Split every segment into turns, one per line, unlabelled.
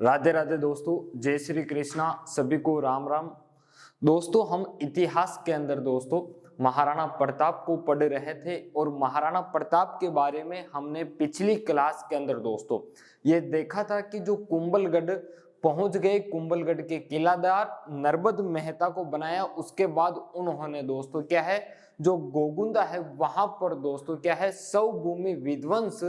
राधे राधे दोस्तों, जय श्री कृष्णा, सभी को राम राम। दोस्तों, हम इतिहास के अंदर दोस्तों महाराणा प्रताप को पढ़ रहे थे और महाराणा प्रताप के बारे में हमने पिछली क्लास के अंदर दोस्तों ये देखा था कि जो कुंभलगढ़ पहुंच गए, कुंभलगढ़ के किलादार नरबद मेहता को बनाया। उसके बाद उन्होंने दोस्तों क्या है, जो गोगुंदा है वहां पर दोस्तों क्या है, स्वभूमि विध्वंस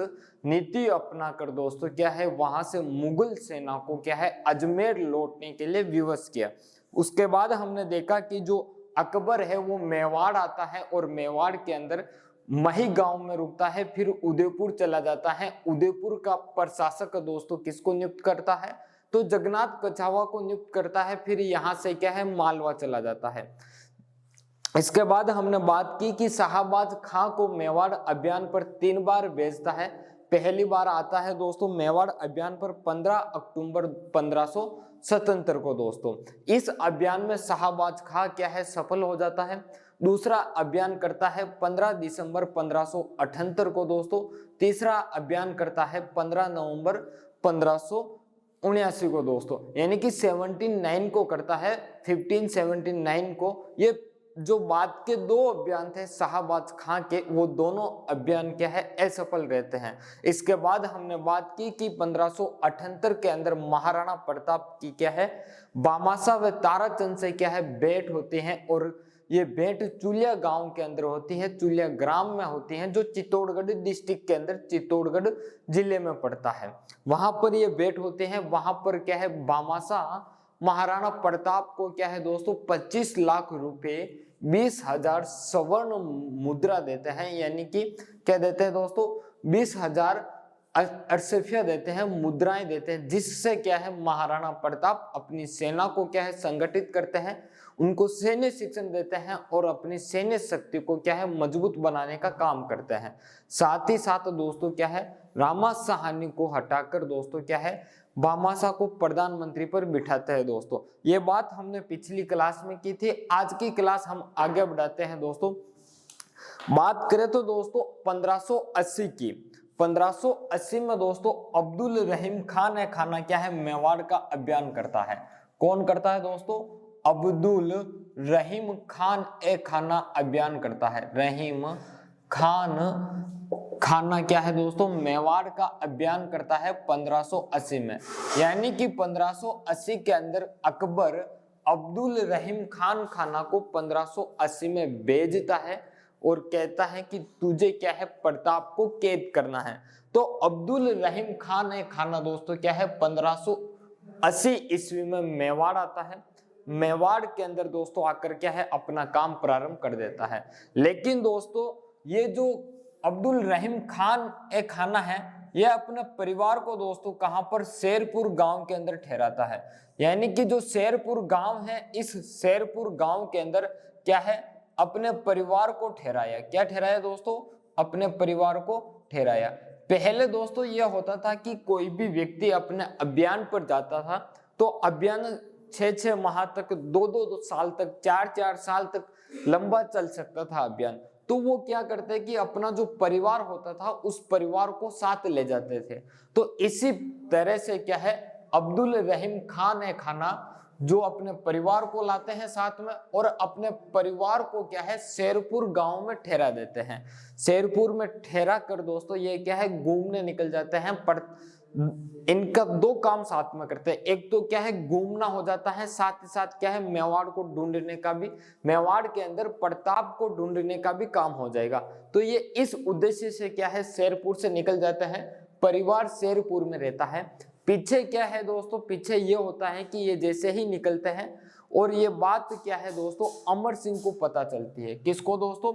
नीति अपना कर दोस्तों क्या है, वहां से मुगल सेना को क्या है अजमेर लौटने के लिए विवश किया। उसके बाद हमने देखा कि जो अकबर है वो मेवाड़ आता है और मेवाड़ के अंदर मही गांव में रुकता है, फिर उदयपुर चला जाता है। उदयपुर का प्रशासक दोस्तों किसको नियुक्त करता है, तो जगन्नाथ कछावा को नियुक्त करता है। फिर यहाँ से क्या है, मालवा चला जाता है। इसके बाद हमने बात की कि शाहबाज खां को मेवाड़ अभियान पर 3 बार भेजता है। पहली बार आता है दोस्तों मेवाड़ अभियान पर 15 अक्टूबर 1577 को दोस्तों। इस अभियान में शाहबाज खां क्या है, सफल हो जाता है। दूसरा अभियान करता है 15 दिसंबर 1578 को दोस्तों। तीसरा अभियान करता है 15 नवंबर 1579 को दोस्तों, यानी कि 79 को करता है, 1579 को। ये जो बाद के 2 अभियान थे शाहबाज खां के, वो दोनों अभियान क्या है असफल रहते हैं। इसके बाद हमने बात की कि 1578 के अंदर महाराणा प्रताप की क्या है, बामासा व ताराचंद से क्या है भेंट होती है, और ये भेंट चुलिया गांव के अंदर होती है, चुलिया ग्राम में होती है, जो चित्तौड़गढ़ डिस्ट्रिक्ट के अंदर चित्तौड़गढ़ जिले में पड़ता है। वहां पर ये भेंट होते हैं। वहां पर क्या है, बामासा महाराणा प्रताप को क्या है दोस्तों 25 लाख रुपए 20,000 स्वर्ण मुद्रा देते हैं, यानी कि क्या देते हैं दोस्तों 20,000 अरसफिया देते हैं, मुद्राएं देते हैं, जिससे क्या है महाराणा प्रताप अपनी सेना को क्या है संगठित करते हैं, उनको सैन्य शिक्षण देते हैं और अपनी सैन्य शक्ति को क्या है मजबूत बनाने का काम करते हैं। साथ ही साथ दोस्तों क्या है, रामा साहनी को हटाकर दोस्तों क्या है बामासा को प्रधानमंत्री पर बिठाते हैं दोस्तों। ये बात हमने पिछली क्लास में की थी। आज की क्लास हम आगे बढ़ाते हैं दोस्तों। बात करें तो दोस्तों 1580 की, 1580 में दोस्तों अब्दुल रहीम खान ए खाना क्या है मेवाड़ का अभियान करता है। कौन करता है दोस्तों, अब्दुल रहीम खान ए खाना अभियान करता है। रहीम खान खाना क्या है दोस्तों मेवाड़ का अभियान करता है 1580 में, यानी कि 1580 के अंदर अकबर अब्दुल रहीम खान खाना को 1580 में भेजता है और कहता है कि तुझे क्या है प्रताप को कैद करना है। तो अब्दुल रहीम खान ए खाना दोस्तों क्या है 1580 ईस्वी में मेवाड़ आता है। मेवाड़ के अंदर दोस्तों आकर क्या है अपना काम प्रारंभ कर देता है। लेकिन दोस्तों ये जो अब्दुल रहीम खान ए खाना है, यह अपने परिवार को दोस्तों कहां पर, शेरपुर गांव के अंदर ठहराता है। यानी कि जो शेरपुर गांव है, इस शेरपुर गांव के अंदर क्या है अपने परिवार को ठहराया। क्या ठहराया दोस्तों, अपने परिवार को ठहराया। पहले दोस्तों यह होता था कि कोई भी व्यक्ति अपने अभियान पर जाता था तो अभियान 6-6 माह तक, 2-2 साल तक, 4-4 साल तक लंबा चल सकता था अभियान। तो वो क्या करते कि अपना जो परिवार होता था उस परिवार को साथ ले जाते थे। तो इसी तरह से क्या है अब्दुल रहीम खान ए खाना जो अपने परिवार को लाते हैं साथ में, और अपने परिवार को क्या है शेरपुर गांव में ठहरा देते हैं। शेरपुर में ठहरा कर दोस्तों ये क्या है घूमने निकल जाते हैं। इनका 2 काम साथ में करते हैं। एक तो क्या है घूमना हो जाता है, साथ ही साथ क्या है मेवाड़ को ढूंढने का भी, मेवाड़ के अंदर प्रताप को ढूंढने का भी काम हो जाएगा। तो ये इस उद्देश्य से क्या है शेरपुर से निकल जाते हैं, परिवार शेरपुर में रहता है। पीछे क्या है दोस्तों, पीछे ये होता है कि ये जैसे ही निकलते हैं और ये बात क्या है दोस्तों अमर सिंह को पता चलती है। किसको दोस्तों,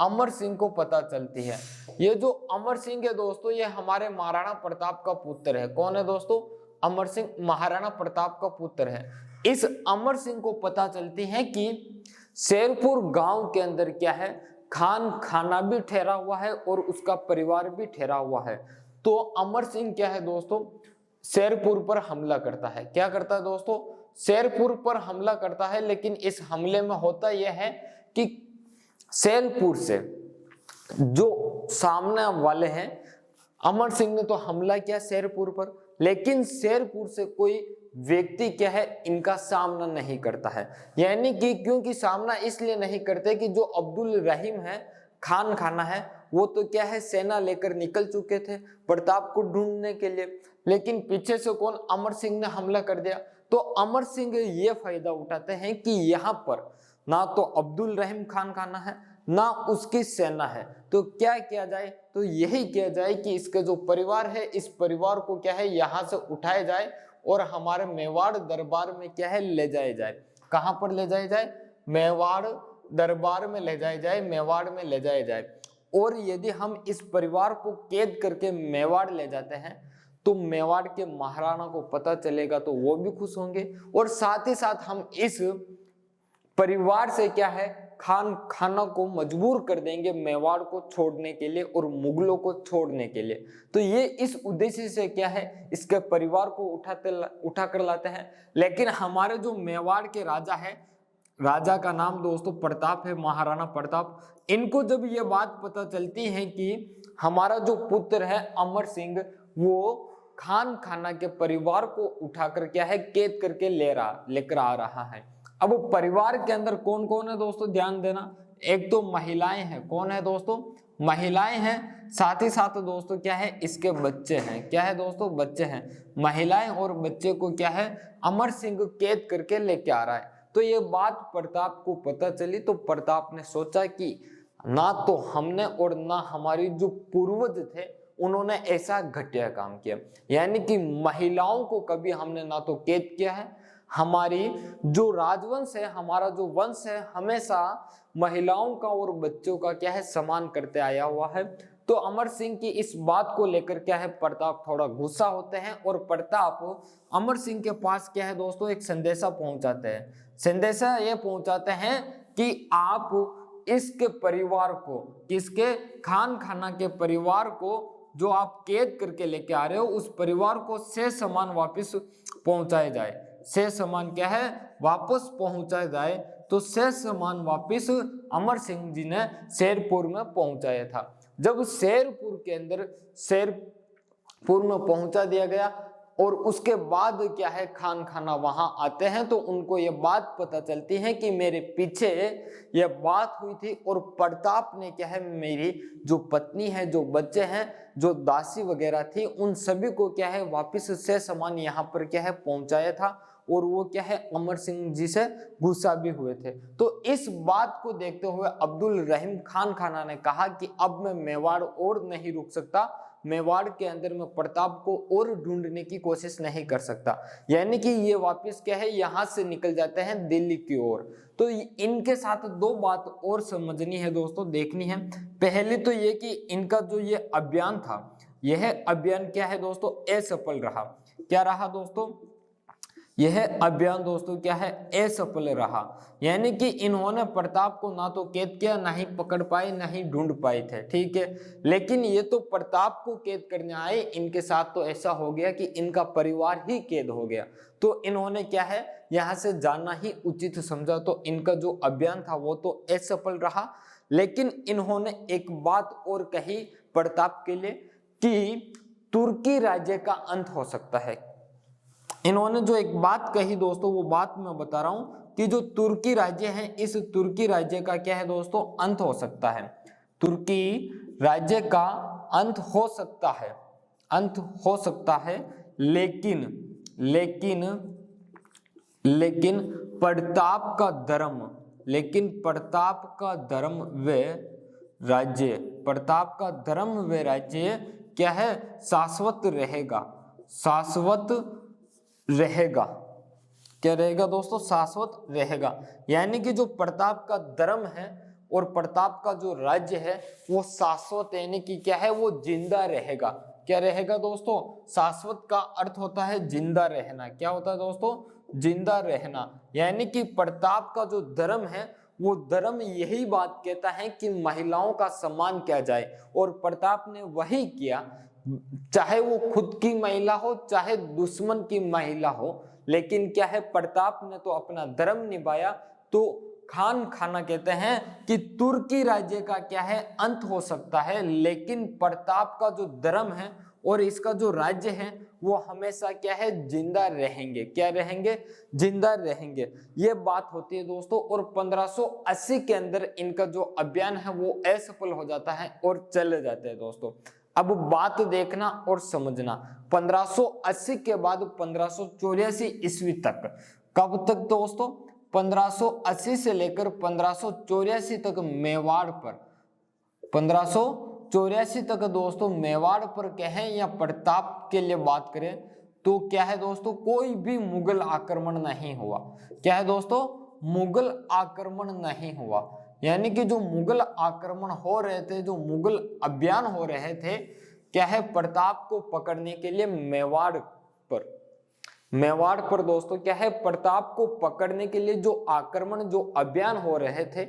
अमर सिंह को पता चलती है। ये जो अमर सिंह है दोस्तों ये हमारे महाराणा प्रताप का पुत्र है। कौन है दोस्तों, अमर सिंह महाराणा प्रताप का पुत्र है। इस अमर सिंह को पता चलती है कि शेरपुर गांव के अंदर क्या है खान खाना भी ठहरा हुआ है और उसका परिवार भी ठहरा हुआ है। तो अमर सिंह क्या है दोस्तों शेरपुर पर हमला करता है। क्या करता है दोस्तों, शेरपुर पर हमला करता है। लेकिन इस हमले में होता यह है कि शेरपुर से जो सामने वाले हैं, अमर सिंह ने तो हमला किया शेरपुर पर, लेकिन शेरपुर से कोई व्यक्ति क्या है इनका सामना नहीं करता है। यानी कि क्योंकि सामना इसलिए नहीं करते कि जो अब्दुल रहीम है, खान खाना है, वो तो क्या है सेना लेकर निकल चुके थे प्रताप को ढूंढने के लिए, लेकिन पीछे से कौन, अमर सिंह ने हमला कर दिया। तो अमर सिंह ये फायदा उठाते हैं कि यहाँ पर ना तो अब्दुल रहीम खान खाना है ना उसकी सेना है, तो क्या किया जाए, तो यही किया जाए कि इसके जो परिवार है इस परिवार को क्या है यहाँ से उठाया जाए और हमारे मेवाड़ दरबार में क्या है ले जाया जाए। कहां पर ले जाया जाए, मेवाड़ दरबार में ले जाया जाए, मेवाड़ में ले जाया जाए। और यदि हम इस परिवार को कैद करके मेवाड़ ले जाते हैं तो मेवाड़ के महाराणा को पता चलेगा तो वो भी खुश होंगे, और साथ ही साथ हम इस परिवार से क्या है खान खाना को मजबूर कर देंगे मेवाड़ को छोड़ने के लिए और मुगलों को छोड़ने के लिए। तो ये इस उद्देश्य से क्या है इसके परिवार को उठा कर लाते हैं। लेकिन हमारे जो मेवाड़ के राजा है, राजा का नाम दोस्तों प्रताप है, महाराणा प्रताप, इनको जब ये बात पता चलती है कि हमारा जो पुत्र है अमर सिंह वो खान खाना के परिवार को उठाकर क्या है कैद करके लेकर आ रहा है। अब परिवार के अंदर कौन कौन है दोस्तों, ध्यान देना, एक तो महिलाएं हैं, कौन है दोस्तों, महिलाएं हैं, साथ ही साथ दोस्तों क्या है इसके बच्चे हैं, क्या है दोस्तों, बच्चे हैं। महिलाएं और बच्चे को क्या है अमर सिंह कैद करके लेके आ रहा है। तो ये बात प्रताप को पता चली तो प्रताप ने सोचा कि ना तो हमने और ना हमारी जो पूर्वज थे उन्होंने ऐसा घटिया काम किया, यानी कि महिलाओं को कभी हमने ना तो कैद किया है, हमारी जो राजवंश है, हमारा जो वंश है हमेशा महिलाओं का और बच्चों का क्या है सम्मान करते आया हुआ है। तो अमर सिंह की इस बात को लेकर क्या है प्रताप थोड़ा गुस्सा होते हैं और प्रताप अमर सिंह के पास क्या है दोस्तों एक संदेशा पहुंचाते हैं। संदेशा ये पहुंचाते हैं कि आप इसके परिवार को, किसके, खान खाना के परिवार को जो आप कैद करके लेके आ रहे हो उस परिवार को से सामान वापस पहुंचाया जाए। से सामान क्या है वापस पहुंचाया जाए। तो से सामान वापस अमर सिंह जी ने शेरपुर में पहुंचाया था। जब शेरपुर के अंदर शेरपुर में पहुंचा दिया गया और उसके बाद क्या है खान खाना वहां आते हैं तो उनको ये बात पता चलती है कि मेरे पीछे ये बात हुई थी और प्रताप ने क्या है मेरी जो पत्नी है, जो बच्चे हैं, जो दासी वगैरह थी, उन सभी को क्या है वापस से सामान यहाँ पर क्या है पहुंचाया था और वो क्या है अमर सिंह जी से गुस्सा भी हुए थे। तो इस बात को देखते हुए अब्दुल रहीम खान खाना ने कहा कि अब मैं मेवाड़ और नहीं रुक सकता, मेवाड़ के अंदर में प्रताप को और ढूंढने की कोशिश नहीं कर सकता, यानी कि ये वापस क्या है यहाँ से निकल जाते हैं दिल्ली की ओर। तो इनके साथ दो बात और समझनी है दोस्तों, देखनी है। पहले तो ये कि इनका जो ये अभियान था, यह अभियान क्या है दोस्तों असफल रहा। क्या रहा दोस्तों, यह अभियान दोस्तों क्या है असफल रहा, यानी कि इन्होंने प्रताप को ना तो कैद किया, ना ही पकड़ पाए, ना ही ढूंढ पाए थे, ठीक है। लेकिन ये तो प्रताप को कैद करने आए, इनके साथ तो ऐसा हो गया कि इनका परिवार ही कैद हो गया। तो इन्होंने क्या है यहाँ से जाना ही उचित समझा। तो इनका जो अभियान था वो तो असफल रहा। लेकिन इन्होंने एक बात और कही प्रताप के लिए कि तुर्की राज्य का अंत हो सकता है। इन्होंने जो एक बात कही दोस्तों वो बात मैं बता रहा हूं कि जो तुर्की राज्य है इस तुर्की राज्य का क्या है दोस्तों अंत हो सकता है। तुर्की राज्य का अंत हो सकता है, अंत हो सकता है। लेकिन लेकिन लेकिन प्रताप का धर्म, लेकिन प्रताप का धर्म व राज्य, प्रताप का धर्म व राज्य क्या है शाश्वत रहेगा, शाश्वत रहेगा। क्या रहेगा दोस्तों, शाश्वत रहेगा। यानी कि जो प्रताप का धर्म है और प्रताप का जो राज्य है वो शाश्वत, यानी कि क्या है वो जिंदा रहेगा। क्या रहेगा दोस्तों, शाश्वत का अर्थ होता है जिंदा रहना। क्या होता है दोस्तों, जिंदा रहना। यानी कि प्रताप का जो धर्म है वो धर्म यही बात कहता है कि महिलाओं का सम्मान किया जाए, और प्रताप ने वही किया, चाहे वो खुद की महिला हो चाहे दुश्मन की महिला हो। लेकिन क्या है प्रताप ने तो अपना धर्म निभाया। तो खान खाना कहते हैं कि तुर्की राज्य का क्या है अंत हो सकता है, लेकिन प्रताप का जो धर्म है और इसका जो राज्य है वो हमेशा क्या है, जिंदा रहेंगे। क्या रहेंगे? जिंदा रहेंगे। ये बात होती है दोस्तों। और 1580 के अंदर इनका जो अभियान है वो असफल हो जाता है और चले जाते हैं दोस्तों। अब बात देखना और समझना, 1580 के बाद 1584 ईस्वी तक, कब तक दोस्तों? 1580 से लेकर 1584 तक मेवाड़ पर, 1584 तक दोस्तों मेवाड़ पर कहें या प्रताप के लिए बात करें तो क्या है दोस्तों, कोई भी मुगल आक्रमण नहीं हुआ। क्या है दोस्तों? मुगल आक्रमण नहीं हुआ। यानी कि जो मुगल आक्रमण हो रहे थे, जो मुगल अभियान हो रहे थे, क्या है, प्रताप को पकड़ने के लिए मेवाड़ पर, मेवाड़ पर दोस्तों क्या है, प्रताप को पकड़ने के लिए जो आक्रमण, जो अभियान हो रहे थे,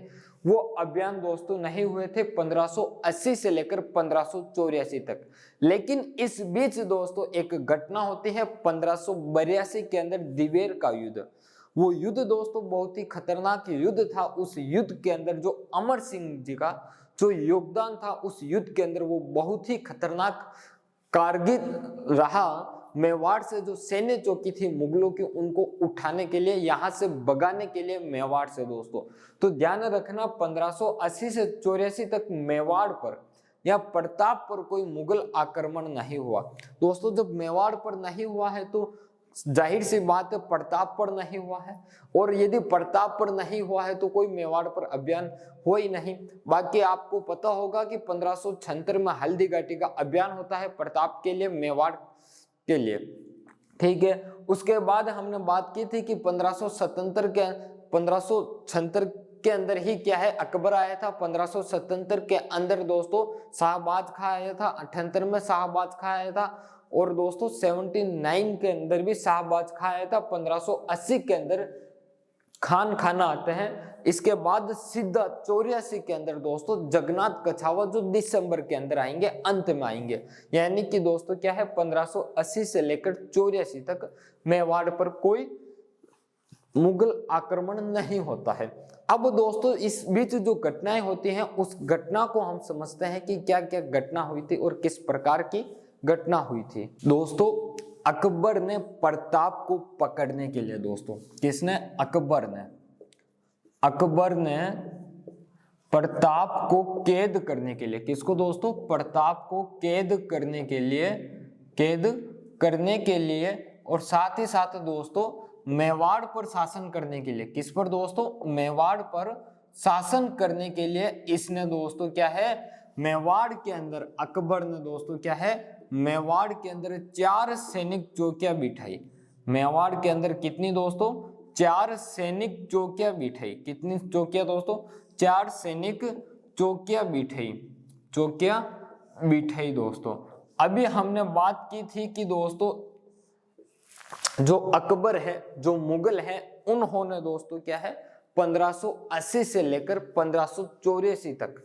वो अभियान दोस्तों नहीं हुए थे 1580 से लेकर 1584 तक। लेकिन इस बीच दोस्तों एक घटना होती है 1582 के अंदर, दिवेर का युद्ध। वो युद्ध दोस्तों बहुत ही खतरनाक युद्ध था। उस युद्ध के अंदर जो अमर सिंह जी का जो योगदान था उस युद्ध के अंदर, वो बहुत ही खतरनाक कारगिल रहा। मेवाड़ से जो सैन्य चौकी थी मुगलों की, उनको उठाने के लिए, यहां से भगाने के लिए मेवाड़ से दोस्तों। तो ध्यान रखना 1580 से 84 तक मेवाड़ पर या प्रताप पर कोई मुगल आक्रमण नहीं हुआ दोस्तों। जब मेवाड़ पर नहीं हुआ है तो जाहिर सी बात है प्रताप पर नहीं हुआ है, और यदि प्रताप पर नहीं हुआ है तो कोई मेवाड़ पर अभियान हो ही नहीं। बाकी आपको पता होगा कि 1576 में हल्दी घाटी का अभियान होता है प्रताप के लिए, मेवाड़ के लिए, ठीक है। उसके बाद हमने बात की थी कि 1576 के अंदर ही क्या है, अकबर आया था। 1577 के अंदर दोस्तों शाहबाज खां आया था, 78 में शाहबाज खां आया था, और दोस्तों 79 के अंदर भी शाहबाज खां आया था। 1580 के अंदर खान खाना आते हैं। इसके बाद सीधा 84 के अंदर दोस्तों जगन्नाथ कछावा, जो दिसंबर के अंदर आएंगे, अंत में आएंगे। यानी कि दोस्तों क्या है, 1580 से लेकर 84 तक मेवाड़ पर कोई मुगल आक्रमण नहीं होता है। अब दोस्तों इस बीच जो घटनाएं होती हैं उस घटना को हम समझते हैं कि क्या क्या घटना हुई थी और किस प्रकार की घटना हुई थी। दोस्तों अकबर ने प्रताप को पकड़ने के लिए, दोस्तों किसने? अकबर ने प्रताप को कैद करने के लिए, किसको दोस्तों? प्रताप को कैद करने के लिए, और साथ ही साथ दोस्तों मेवाड़ पर शासन करने के लिए, किस पर दोस्तों? मेवाड़ पर शासन करने के लिए इसने दोस्तों क्या है, मेवाड़ के अंदर अकबर ने दोस्तों क्या है, मेवाड़ के अंदर 4 सैनिक चौकियां बिठाई। मेवाड़ के अंदर कितनी दोस्तों? 4 सैनिक चौकियां बिठाई। कितनी चौकियां दोस्तों? 4 सैनिक चौकियां बिठाई दोस्तों। अभी हमने बात की थी कि दोस्तों जो अकबर है, जो मुगल है, उन्होंने दोस्तों क्या है 1580 से लेकर 1584 तक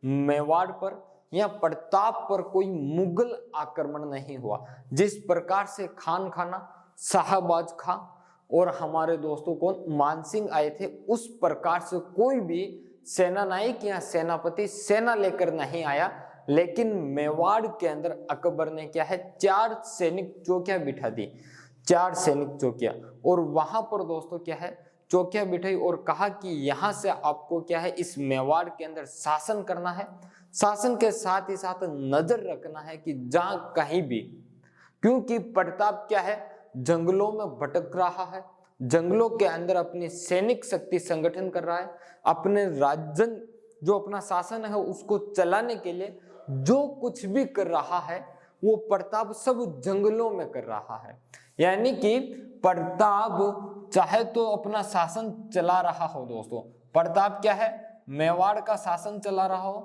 मेवाड़ पर या प्रताप पर कोई मुगल आक्रमण नहीं हुआ। जिस प्रकार से खान खाना, शाहबाज खां और हमारे दोस्तों कौन, मानसिंह आए थे, उस प्रकार से कोई भी सेना नायक या सेनापति सेना लेकर नहीं आया। लेकिन मेवाड़ के अंदर अकबर ने क्या है 4 सैनिक चौकियां बिठा दी, 4 सैनिक चौकियां, और वहां पर दोस्तों क्या है चौकियां बिठाई और कहा कि यहां से आपको क्या है इस मेवाड़ के अंदर शासन करना है। शासन के साथ ही साथ नजर रखना है कि जहां कहीं भी, क्योंकि प्रताप क्या है जंगलों में भटक रहा है, जंगलों के अंदर अपनी सैनिक शक्ति संगठन कर रहा है, अपने राज्य जो अपना शासन है उसको चलाने के लिए जो कुछ भी कर रहा है वो प्रताप सब जंगलों में कर रहा है। यानी कि प्रताप चाहे तो अपना शासन चला रहा हो दोस्तों, प्रताप क्या है मेवाड़ का शासन चला रहा हो,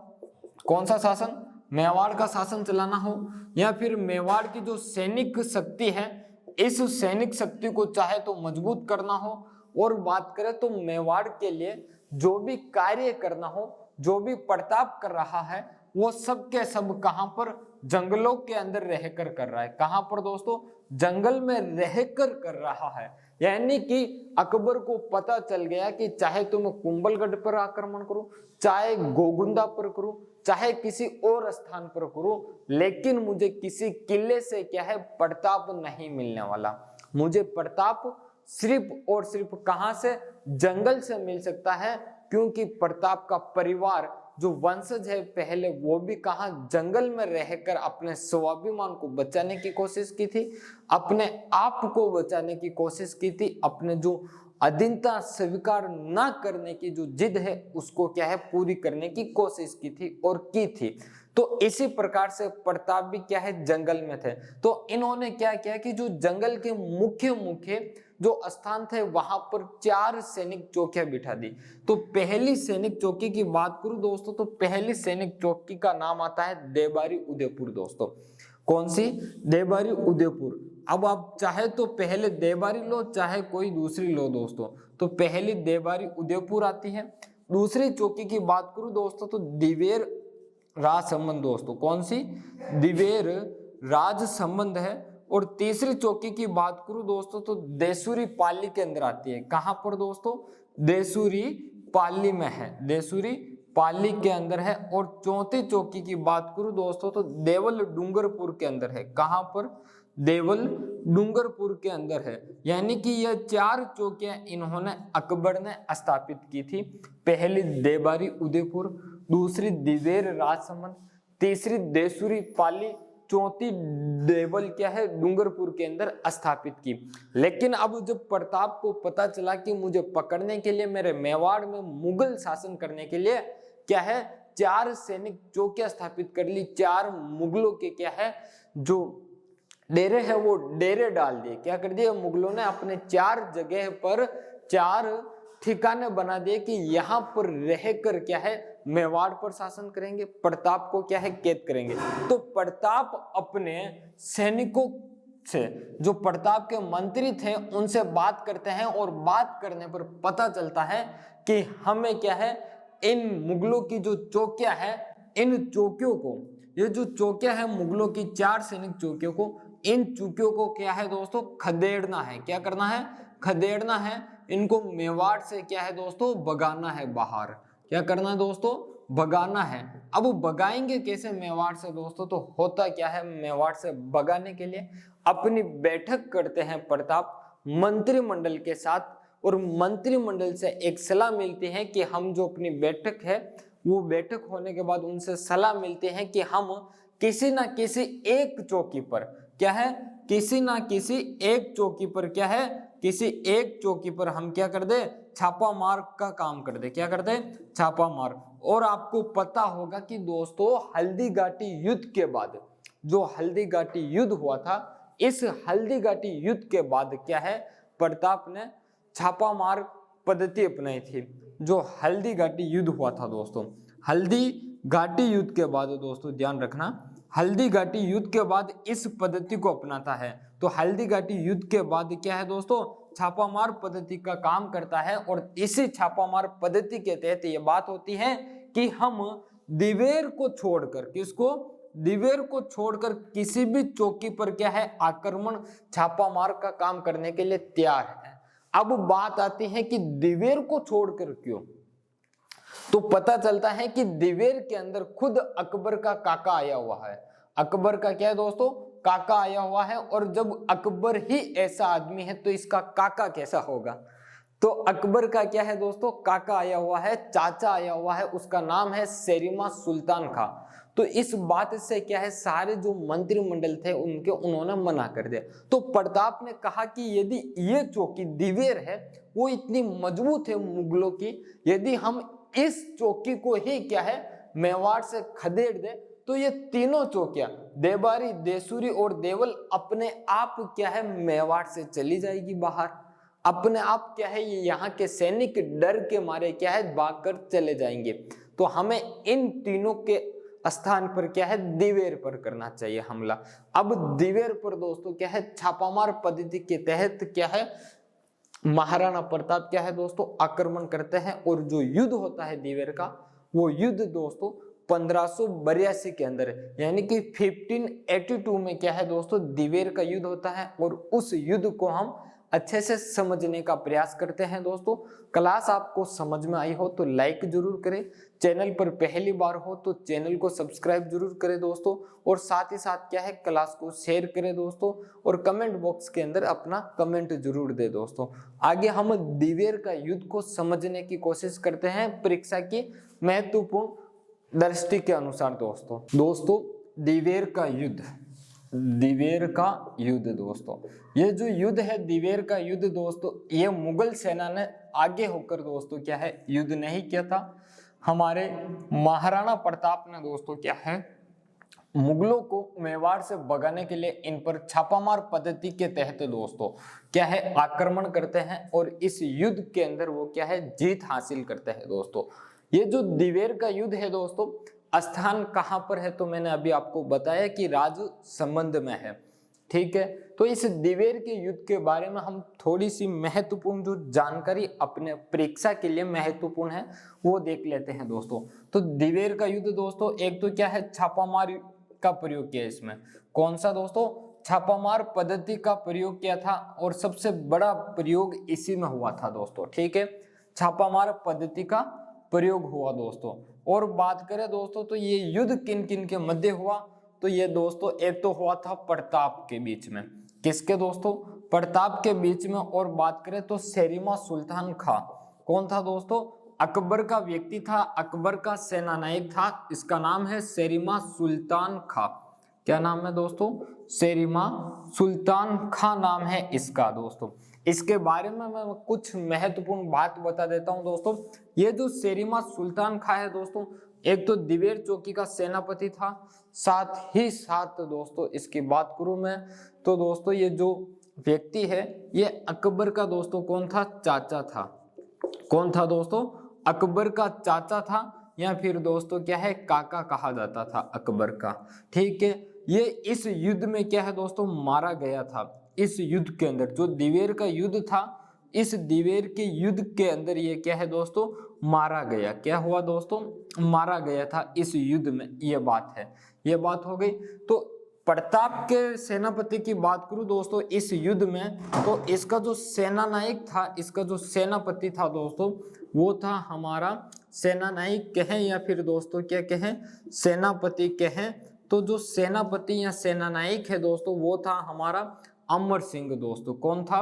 कौन सा शासन? मेवाड़ का शासन चलाना हो, या फिर मेवाड़ की जो सैनिक शक्ति है इस सैनिक शक्ति को चाहे तो मजबूत करना हो, और बात करें तो मेवाड़ के लिए जो भी कार्य करना हो, जो भी प्रताप कर रहा है वो सब के सब कहां पर, जंगलों के अंदर रहकर कर रहा है। कहां पर दोस्तों? जंगल में रहकर कर रहा है। यानी कि अकबर को पता चल गया कि चाहे तो मैं कुंभलगढ़ पर आक्रमण करूं, चाहे गोगुंदा पर करूं, चाहे किसी और स्थान पर करूं, लेकिन मुझे किसी किले से क्या है प्रताप नहीं मिलने वाला। मुझे प्रताप सिर्फ और सिर्फ कहां से, जंगल से मिल सकता है, क्योंकि प्रताप का परिवार जो वंशज है पहले वो भी कहा जंगल में रहकर अपने स्वाभिमान को बचाने की कोशिश की थी, अपने आप को बचाने की कोशिश की थी, अपने जो अधीनता स्वीकार ना करने की जो जिद है उसको क्या है पूरी करने की कोशिश की थी और की थी। तो इसी प्रकार से प्रताप भी क्या है जंगल में थे। तो इन्होंने क्या किया कि जो जंगल के मुख्य मुख्य जो स्थान थे वहां पर 4 सैनिक चौकियां बिठा दी। तो पहली सैनिक चौकी की बात करूं दोस्तों, तो पहली सैनिक चौकी का नाम आता है देबारी उदयपुर दोस्तों। कौन सी? देबारी उदयपुर। अब आप चाहे तो पहले देबारी लो, चाहे कोई दूसरी लो दोस्तों। तो पहली देबारी उदयपुर आती है। दूसरी चौकी की बात करूं दोस्तों तो दिवेर राजसमंद दोस्तों। कौन सी? दिवेर राजसमंद है। और तीसरी चौकी की बात करूं दोस्तों तो देसूरी पाली के अंदर आती है। कहां पर दोस्तों? देसूरी पाली में है, देसूरी पाली के अंदर है। और चौथी चौकी की बात करूं दोस्तों तो देवल डूंगरपुर के अंदर है। कहां पर? देवल डूंगरपुर के अंदर है। यानी कि यह 4 चौकियां इन्होंने अकबर ने स्थापित की थी। पहली देबारी उदयपुर, दूसरी दिवेर राजसमंद, तीसरी देसूरी पाली, चौथी देवल क्या है डूंगरपुर के अंदर स्थापित की। लेकिन अब जब प्रताप को पता चला कि मुझे पकड़ने के लिए, मेरे मेवाड़ में मुगल शासन करने के लिए क्या है 4 सैनिक चौकियां स्थापित कर ली, 4 मुगलों के क्या है जो डेरे है वो डेरे डाल दिए। क्या कर दिए मुगलों ने? अपने 4 जगह पर 4 ठिकाने बना दिए कि यहाँ पर रहकर क्या है मेवाड़ पर शासन करेंगे, प्रताप को क्या है कैद करेंगे। तो प्रताप अपने सैनिकों से, जो प्रताप के मंत्री थे, उनसे बात करते हैं और बात करने पर पता चलता है कि हमें क्या है इन मुगलों की जो चौकियां हैं, इन चौकियों को, ये जो चौकियां हैं मुगलों की 4 सैनिक चौकियों को, इन चौकियों को क्या है दोस्तों खदेड़ना है। क्या करना है? खदेड़ना है। इनको मेवाड़ से क्या है दोस्तों भगाना है बाहर। क्या करना है दोस्तों? भगाना है। अब भगाएंगे कैसे मेवाड़ से दोस्तों? तो होता क्या है मेवाड़ से भगाने के लिए अपनी बैठक करते हैं प्रताप मंत्रिमंडल के साथ, और मंत्रिमंडल से एक सलाह मिलती है कि हम जो अपनी बैठक है वो बैठक होने के बाद उनसे सलाह मिलती है कि हम किसी ना किसी एक चौकी पर क्या है, किसी ना किसी एक चौकी पर क्या है, किसी एक चौकी पर हम क्या कर दे छापा मार का काम कर दे। क्या कर दे? छापा मार। और आपको पता होगा कि दोस्तों हल्दी घाटी युद्ध के बाद, जो हल्दी घाटी युद्ध हुआ था, इस हल्दी घाटी युद्ध के बाद क्या है प्रताप ने छापा मार पद्धति अपनाई थी। जो हल्दी घाटी युद्ध हुआ था दोस्तों, हल्दी घाटी युद्ध के बाद दोस्तों ध्यान रखना, हल्दी घाटी युद्ध के बाद इस पद्धति को अपनाता है। तो हल्दी घाटी युद्ध के बाद क्या है दोस्तों छापामार पद्धति का काम करता है। और इसी छापामार पद्धति के तहत ये बात होती है कि हम दिवेर को छोड़कर, किसको? दिवेर को छोड़कर किसी भी चौकी पर क्या है आक्रमण छापामार का काम करने के लिए तैयार है। अब बात आती है कि दिवेर को छोड़कर क्यों? तो पता चलता है कि दिवेर के अंदर खुद अकबर का काका आया हुआ है। अकबर का क्या है दोस्तों? काका आया हुआ है। और जब अकबर ही ऐसा आदमी है तो इसका काका कैसा होगा? तो अकबर का क्या है दोस्तों काका आया हुआ है, चाचा आया हुआ है, उसका नाम है सेरिमा सुल्तान खां। तो इस बात से क्या है सारे जो मंत्रिमंडल थे उनके उन्होंने मना कर दिया। तो प्रताप ने कहा कि यदि ये चौकी दिवेर है वो इतनी मजबूत है मुगलों की, यदि हम इस चौकी को ही क्या है मेवाड़ से खदेड़ दे तो ये तीनों चौकियां देबारी, देसूरी और देवल अपने आप क्या है मेवाड़ से चली जाएगी बाहर। अपने आप क्या है ये यहाँ के सैनिक डर के मारे क्या है भागकर चले जाएंगे। तो हमें इन तीनों के स्थान पर क्या है दिवेर पर करना चाहिए हमला। अब दिवेर पर दोस्तों क्या है छापामार पद्धति के तहत क्या है महाराणा प्रताप क्या है दोस्तों आक्रमण करते हैं। और जो युद्ध होता है दिवेर का, वो युद्ध दोस्तों 1582 के अंदर है, यानी कि 1582 में क्या है दोस्तों दिवेर का युद्ध होता है। और उस युद्ध को हम अच्छे से समझने का प्रयास करते हैं दोस्तों। क्लास आपको समझ में आई हो तो लाइक जरूर करें, चैनल पर पहली बार हो तो चैनल को सब्सक्राइब जरूर करें दोस्तों, और साथ ही साथ क्या है क्लास को शेयर करें दोस्तों, और कमेंट बॉक्स के अंदर अपना कमेंट जरूर दे दोस्तों। आगे हम दिवेर का युद्ध को समझने की कोशिश करते हैं परीक्षा की महत्वपूर्ण दृष्टि के अनुसार दोस्तों दिवेर का युद्ध, दिवेर का युद्ध दोस्तों, ये जो युद्ध है दिवेर का युद्ध दोस्तों, ये मुगल सेना ने आगे होकर दोस्तों क्या है युद्ध नहीं किया था। हमारे महाराणा प्रताप ने दोस्तों क्या है मुगलों को मेवाड़ से भगाने के लिए इन पर छापामार पद्धति के तहत दोस्तों क्या है आक्रमण करते हैं, और इस युद्ध के अंदर वो क्या है जीत हासिल करते हैं दोस्तों। ये जो दिवेर का युद्ध है दोस्तों, स्थान कहां पर है तो मैंने अभी आपको बताया कि राजसमंद में है, ठीक है। तो इस दिवेर के युद्ध के बारे में हम थोड़ी सी महत्वपूर्ण जो जानकारी अपने परीक्षा के लिए महत्वपूर्ण है वो देख लेते हैं दोस्तों। तो दिवेर का युद्ध दोस्तों एक तो क्या है छापामार का प्रयोग किया, इसमें कौन सा दोस्तों छापामार पद्धति का प्रयोग किया था, और सबसे बड़ा प्रयोग इसी में हुआ था दोस्तों, ठीक है। छापामार पद्धति का प्रयोग हुआ दोस्तों। और बात करें दोस्तों तो ये युद्ध किन किन के मध्य हुआ, तो ये दोस्तों एक तो हुआ था प्रताप के बीच में, किसके दोस्तों प्रताप के बीच में। और बात करें तो सेरिमा सुल्तान खां, कौन था दोस्तों अकबर का व्यक्ति था, अकबर का सेनानायक था, इसका नाम है सेरिमा सुल्तान खां। क्या नाम है दोस्तों सेरिमा सुल्तान खां नाम है इसका दोस्तों। इसके बारे में मैं कुछ महत्वपूर्ण बात बता देता हूं दोस्तों। ये जो सेरिमा सुल्तान खां है दोस्तों, एक तो दिवेर चौकी का सेनापति था, साथ ही साथ दोस्तों इसकी बात करूं मैं तो दोस्तों ये जो व्यक्ति है ये अकबर का दोस्तों कौन था चाचा था, कौन था दोस्तों अकबर का चाचा था, या फिर दोस्तों क्या है काका कहा जाता था अकबर का, ठीक है। ये इस युद्ध में क्या है दोस्तों मारा गया था। इस युद्ध के अंदर जो दिवेर का युद्ध था, इस दिवेर के युद्ध के अंदर ये क्या है दोस्तों मारा गया, क्या हुआ दोस्तों मारा गया था इस युद्ध में, ये बात है, ये बात हो गई। तो प्रताप के सेनापति की बात करूं दोस्तों इस युद्ध में, तो इसका जो सेनानायक था, इसका जो सेनापति था दोस्तों वो था हमारा सेनानायक कहें या फिर दोस्तों क्या कहें सेनापति कहें, तो जो सेनापति या सेनानायक है दोस्तों वो था हमारा अमर सिंह दोस्तों। कौन था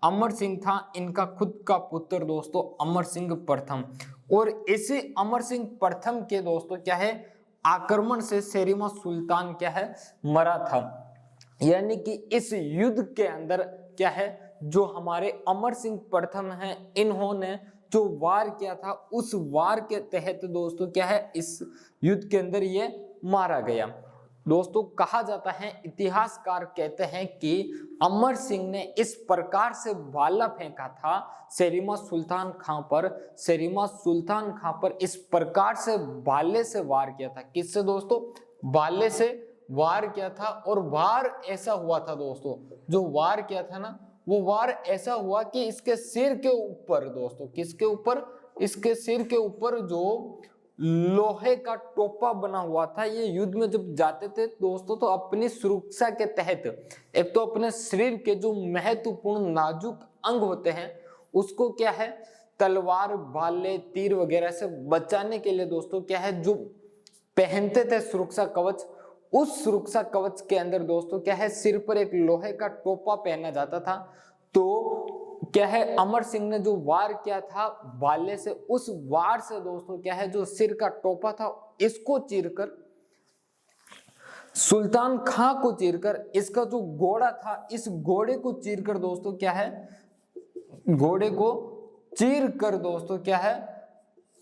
अमर सिंह था, इनका खुद का पुत्र दोस्तों अमर सिंह प्रथम। और इसी अमर सिंह प्रथम के दोस्तों क्या है आक्रमण से सेरिमा सुल्तान क्या है मरा था। यानी कि इस युद्ध के अंदर क्या है जो हमारे अमर सिंह प्रथम हैं इन्होंने जो वार किया था, उस वार के तहत दोस्तों क्या है इस युद्ध के अंदर ये मारा गया दोस्तों। कहा जाता है इतिहासकार कहते हैं कि अमर सिंह ने इस प्रकार से भाला फेंका था सेरिमा सुल्तान खां पर, सेरिमा सुल्तान खां पर इस प्रकार से भाले से वार किया था। किससे दोस्तों भाले से वार किया था। और वार ऐसा हुआ था दोस्तों, जो वार किया था ना वो वार ऐसा हुआ कि इसके सिर के ऊपर दोस्तों, किसके ऊपर इसके सिर के ऊपर जो लोहे का टोपा बना हुआ था। ये युद्ध में जब जाते थे दोस्तों तो अपनी सुरक्षा के तहत एक तो अपने शरीर के जो महत्वपूर्ण नाजुक अंग होते हैं उसको क्या है तलवार भाले तीर वगैरह से बचाने के लिए दोस्तों क्या है जो पहनते थे सुरक्षा कवच, उस सुरक्षा कवच के अंदर दोस्तों क्या है सिर पर एक लोहे का टोपा पहना जाता था। तो क्या है अमर सिंह ने जो वार किया था भाले से, उस वार से दोस्तों क्या है जो सिर का टोपा था इसको चीरकर सुल्तान खां को चीरकर, इसका जो घोड़ा था इस घोड़े को चीरकर दोस्तों क्या है घोड़े को चीर कर दोस्तों क्या है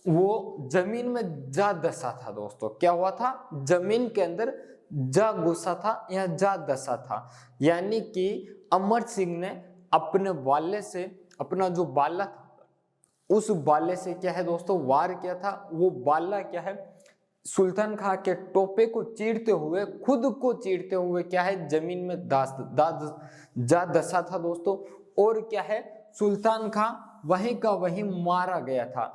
वो जमीन में जा दसा था दोस्तों। क्या हुआ था जमीन के अंदर जा घुसा था या जा दसा था। यानी कि अमर सिंह ने अपने बाले से अपना जो बाला था उस बाले से क्या है दोस्तों वार किया था। वो बाला क्या है सुल्तान खां के टोपे को चीरते हुए खुद को चीरते हुए क्या है जमीन में जा दसा था दोस्तों। और क्या है सुल्तान खां वहीं का वहीं मारा गया था।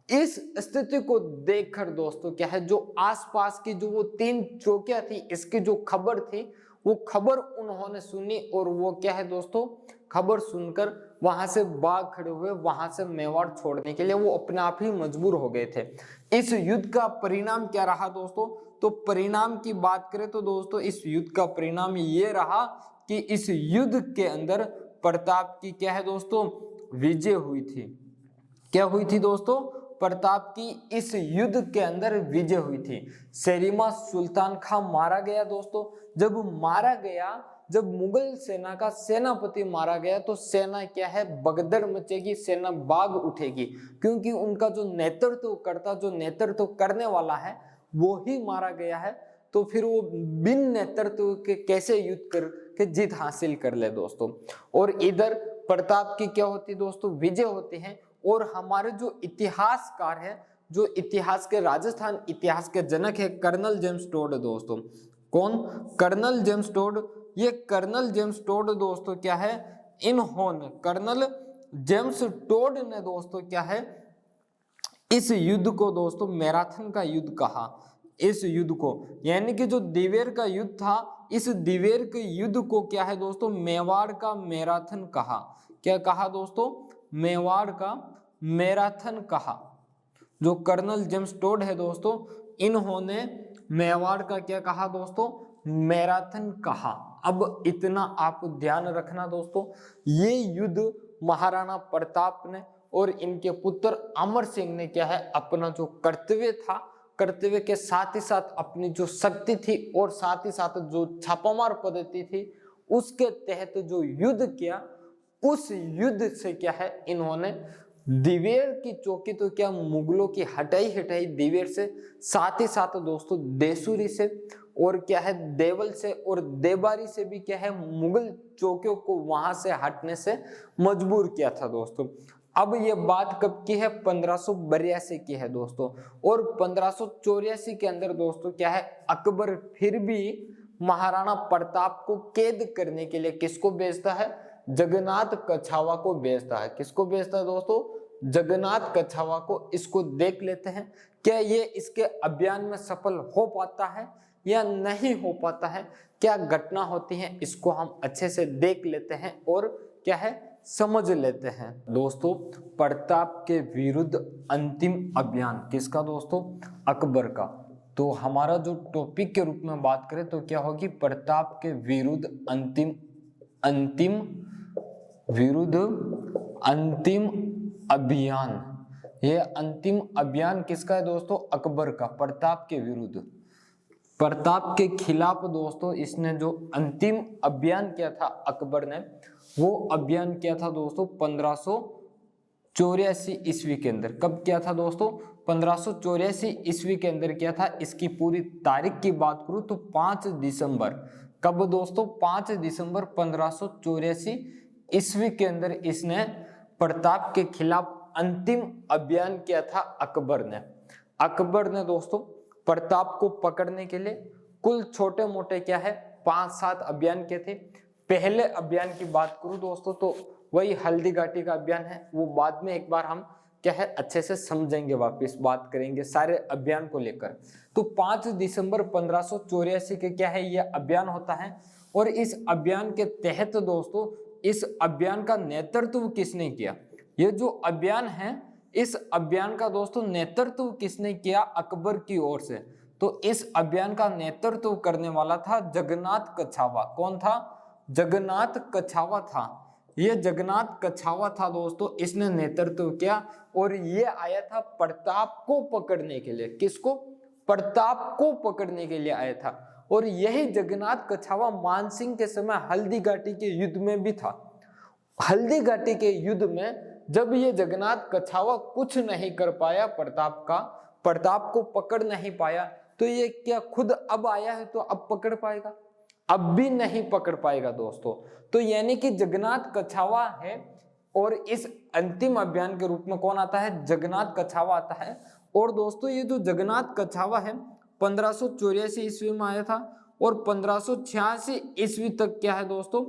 इस स्थिति को देखकर दोस्तों क्या है जो आसपास की जो वो 3 चौकियां थी इसकी जो खबर थी वो खबर उन्होंने सुनी और वो क्या है दोस्तों खबर सुनकर वहां से बाग खड़े हुए, वहां से मेवाड़ छोड़ने के लिए वो अपने आप ही मजबूर हो गए थे। इस युद्ध का परिणाम क्या रहा दोस्तों? तो परिणाम की बात करें तो दोस्तों इस युद्ध का परिणाम ये रहा कि इस युद्ध के अंदर प्रताप की क्या है दोस्तों, विजय हुई थी। क्या हुई थी दोस्तों? प्रताप की इस युद्ध के अंदर विजय हुई थी। सेरिमा सुल्तान खां मारा गया दोस्तों। जब मारा गया, जब मुगल सेना का सेनापति मारा गया तो सेना क्या है, भगदड़ मचेगी, सेना बाग उठेगी, क्योंकि उनका जो नेतृत्व करने वाला है वो ही मारा गया है। तो फिर वो बिन नेतृत्व के कैसे युद्ध करके जीत हासिल कर ले दोस्तों। और इधर प्रताप की क्या होती दोस्तों, विजय होती है। और हमारे जो इतिहासकार है, जो इतिहास के राजस्थान इतिहास के जनक है कर्नल जेम्स टोड दोस्तों। कौन? Colonel James Tod. ये कर्नल जेम्स टोड दोस्तों क्या है, इन्होंने कर्नल जेम्स टोड ने दोस्तों क्या है, इस युद्ध को दोस्तों मैराथन का युद्ध कहा। इस युद्ध को, यानी कि जो दिवेर का युद्ध था, इस दिवेर के युद्ध को क्या है दोस्तों, मेवाड़ का मैराथन कहा। क्या कहा दोस्तों? मेवाड़ का मैराथन कहा। जो कर्नल जेम्स टोड है दोस्तों, इन्होंने मेवाड़ का क्या कहा दोस्तों, मैराथन कहा। अब इतना आप ध्यान रखना दोस्तों, ये युद्ध महाराणा प्रताप ने और इनके पुत्र अमर सिंह ने क्या है, अपना जो कर्तव्य था, कर्तव्य के साथ ही साथ अपनी जो शक्ति थी और साथ ही साथ जो छापामार पद्धति थी उसके तहत जो युद्ध किया, उस युद्ध से क्या है, इन्होंने दिवेर की चौकी तो क्या मुगलों की हटाई दिवेर से, साथ ही साथ दोस्तों देसूरी से और क्या है देवल से और देबारी से भी क्या है मुगल चौकियों को वहां से हटने से मजबूर किया था दोस्तों। अब ये बात कब की है? 1582 की है दोस्तों। और 1584 के अंदर दोस्तों क्या है, अकबर फिर भी महाराणा प्रताप को कैद करने के लिए किसको भेजता है? जगन्नाथ कछावा को भेजता है। किसको भेजता है दोस्तों? जगन्नाथ कछावा को। इसको देख लेते हैं, क्या ये इसके अभियान में सफल हो पाता है या नहीं हो पाता है, क्या घटना होती है, इसको हम अच्छे से देख लेते हैं और क्या है समझ लेते हैं दोस्तों। प्रताप के विरुद्ध अंतिम अभियान किसका दोस्तों? अकबर का। तो हमारा जो टॉपिक के रूप में बात करें तो क्या होगी? प्रताप के विरुद्ध अंतिम अभियान। यह अंतिम अभियान किसका है दोस्तों? अकबर का, प्रताप के विरुद्ध, प्रताप के खिलाफ दोस्तों। इसने जो अंतिम अभियान किया था अकबर ने, वो अभियान किया था दोस्तों 1584 ईस्वी के अंदर। कब किया था दोस्तों? 1584 ईस्वी के अंदर किया था। इसकी पूरी तारीख की बात करूं तो 5 दिसंबर। कब दोस्तों? 5 दिसंबर 1584 ईस्वी के अंदर इसने प्रताप के खिलाफ अंतिम अभियान किया था अकबर ने। अकबर ने दोस्तों प्रताप को पकड़ने के लिए कुल छोटे मोटे क्या है 5-7 अभियान किए थे। पहले अभियान की बात करूं दोस्तों तो वही हल्दी घाटी का अभियान है, वो बाद में एक बार हम क्या है अच्छे से समझेंगे, वापस बात करेंगे सारे अभियान को लेकर। तो 5 दिसंबर 1584 के क्या है ये अभियान होता है। और इस अभियान के तहत दोस्तों, इस अभियान का नेतृत्व किसने किया? ये जो अभियान है, इस अभियान का दोस्तों नेतृत्व किसने किया? अकबर की ओर से। तो इस अभियान का नेतृत्व करने वाला था जगन्नाथ कछावा। कौन था? जगन्नाथ कछावा था। ये जगन्नाथ कछावा था दोस्तों, इसने नेतृत्व किया और ये आया था प्रताप को पकड़ने के लिए। किसको? प्रताप को पकड़ने के लिए आया था। और यही जगन्नाथ कछावा मानसिंह के समय हल्दी घाटी के युद्ध में भी था। हल्दी घाटी के युद्ध में जब ये जगन्नाथ कछावा कुछ नहीं कर पाया प्रताप को पकड़ नहीं पाया, तो ये क्या खुद अब आया है तो अब पकड़ पाएगा? अब भी नहीं पकड़ पाएगा दोस्तों। तो यानी कि जगन्नाथ कछावा है और इस अंतिम अभियान के रूप में कौन आता है? जगन्नाथ कछावा आता है। और दोस्तों ये जो जगन्नाथ कछावा है 1584 ईस्वी में आया था और 1586 ईस्वी तक क्या है दोस्तों